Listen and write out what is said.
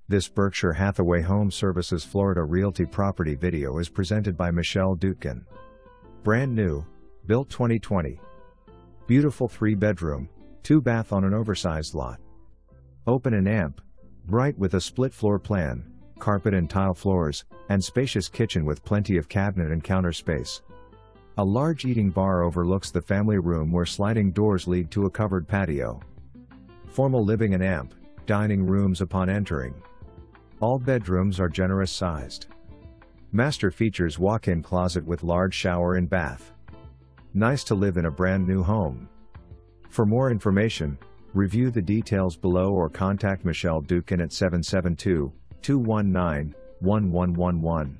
This Berkshire Hathaway HomeServices Florida Realty property video is presented by Michele Dutkin. Brand new, built 2020. Beautiful 3-bedroom, 2-bath on an oversized lot. Open and amp, bright with a split floor plan, carpet and tile floors, and spacious kitchen with plenty of cabinet and counter space. A large eating bar overlooks the family room where sliding doors lead to a covered patio. Formal living and amp, dining rooms upon entering. All bedrooms are generous sized. Master features walk-in closet with large shower and bath. Nice to live in a brand new home. For more information, review the details below or contact Michele Dutkin at 772-219-1111.